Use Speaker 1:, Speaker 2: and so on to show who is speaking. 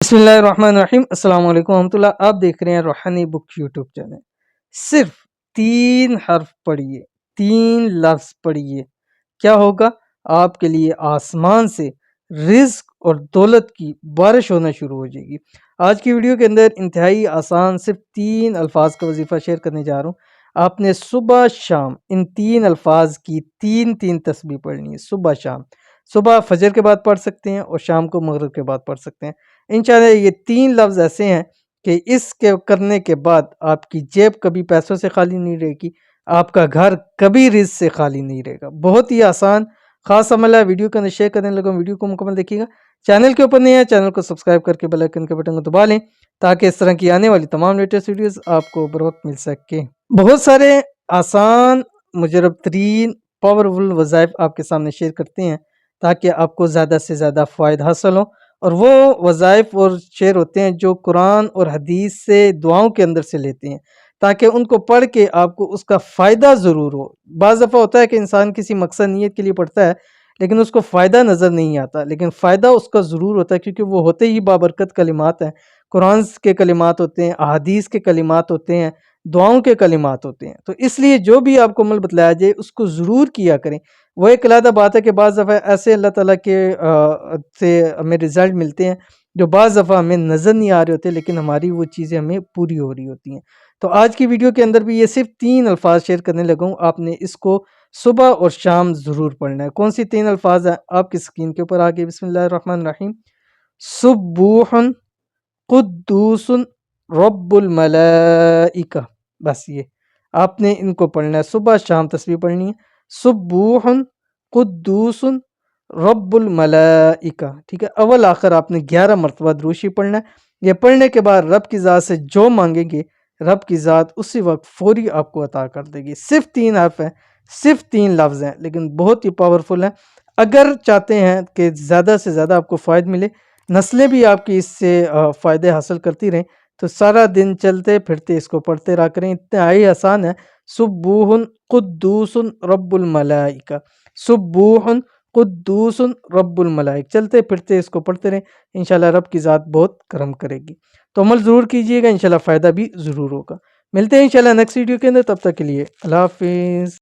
Speaker 1: बिस्मिल्लाहिर्रहमानिर्रहीम। अस्सलाम वालेकुम रहमतुल्लाह। आप देख रहे हैं रूहानी बुक यूट्यूब चैनल। सिर्फ 3 हर्फ पढ़िए, 3 लफ्ज़ पढ़िए, क्या होगा? आपके लिए आसमान से रिज़्क और दौलत की बारिश होना शुरू हो जाएगी। आज की वीडियो के अंदर इंतहाई आसान सिर्फ 3 अल्फाज का वजीफ़ा शेयर करने जा रहा हूँ। आपने सुबह शाम इन 3 अल्फाज की 3-3 तस्बीह पढ़नी है, सुबह शाम। सुबह फजर के बाद पढ़ सकते हैं और शाम को मगरिब के बाद पढ़ सकते हैं। इंशाअल्लाह ये 3 लफ्ज़ ऐसे हैं कि इसके करने के बाद आपकी जेब कभी पैसों से खाली नहीं रहेगी, आपका घर कभी रिज़्क से खाली नहीं रहेगा। बहुत ही आसान ख़ास अमल है। वीडियो को शेयर करने लगा, वीडियो को मुकम्मल देखिएगा। चैनल के ऊपर नहीं है, चैनल को सब्सक्राइब करके बेल आइकन के बटन को दबा लें ताकि इस तरह की आने वाली तमाम लेटेस्ट वीडियोस आपको बर वक्त मिल सके। बहुत सारे आसान मुजरब तरीन पावरफुल वज़ाइफ आपके सामने शेयर करते हैं ताकि आपको ज़्यादा से ज़्यादा फ़ायदा हासिल हो। और वो वज़ाइफ और शेर होते हैं जो कुरान और हदीस से दुआओं के अंदर से लेते हैं ताकि उनको पढ़ के आपको उसका फ़ायदा ज़रूर हो। बाज़ दफ़ा होता है कि इंसान किसी मकसद नीयत के लिए पढ़ता है लेकिन उसको फ़ायदा नज़र नहीं आता, लेकिन फ़ायदा उसका ज़रूर होता है क्योंकि वो होते ही बाबरकत कलिमात हैं। कुरान के कलिमात होते हैं, अहादीस के कलिमात होते हैं, दुआओं के कलिमात होते हैं। तो इसलिए जो भी आपको अमल बतलाया जाए उसको ज़रूर किया करें। वो एक अलग बात है कि बाज़ दफ़ा ऐसे अल्लाह ताला के से हमें रिज़ल्ट मिलते हैं जो बाज़ दफ़ा हमें नज़र नहीं आ रहे होते लेकिन हमारी वो चीज़ें हमें पूरी हो रही होती हैं। तो आज की वीडियो के अंदर भी ये सिर्फ 3 अल्फाज शेयर करने लगा हूँ, आपने इसको सुबह और शाम ज़रूर पढ़ना है। कौन सी 3 अल्फाज हैं आपकी स्क्रीन के ऊपर आ गए। बिस्मिल्लाहिर्रहमानिर्रहीम। सुब्बूहुन कुद्दूसुन रब्बुल मलाइका। बस ये आपने इनको पढ़ना है, सुबह शाम तस्बीह पढ़नी है। सुब्बूहुन कुद्दूसुन रब्बुल मलाइका, ठीक है। अव्वल आखिर आपने 11 मरतबा दुरूद शरीफ पढ़ना है। ये पढ़ने के बाद रब की ज़ात से जो मांगेंगे रब की ज़ात उसी वक्त फौरी आपको अता कर देगी। सिर्फ 3 हर्फ हैं, सिर्फ 3 लफ्ज़ हैं लेकिन बहुत ही पावरफुल हैं। अगर चाहते हैं कि ज़्यादा से ज़्यादा आपको फ़ायदा मिले, नस्लें भी आपकी इससे फ़ायदे हासिल करती रहें, तो सारा दिन चलते फिरते इसको पढ़ते रहा करें। इतना ही आसान है। सुब्बूहुन कुद्दूसुन रब्बुल मलाइका, सुब्बूहुन कुद्दूसुन रब्बुल मलाइक, चलते फिरते इसको पढ़ते रहें। इंशाल्लाह रब की ज़ात बहुत करम करेगी। तो अमल ज़रूर कीजिएगा, इंशाल्लाह फ़ायदा भी ज़रूर होगा। मिलते हैं इंशाल्लाह नेक्स्ट वीडियो के अंदर, तब तक के लिए अल्लाह हाफ़िज़।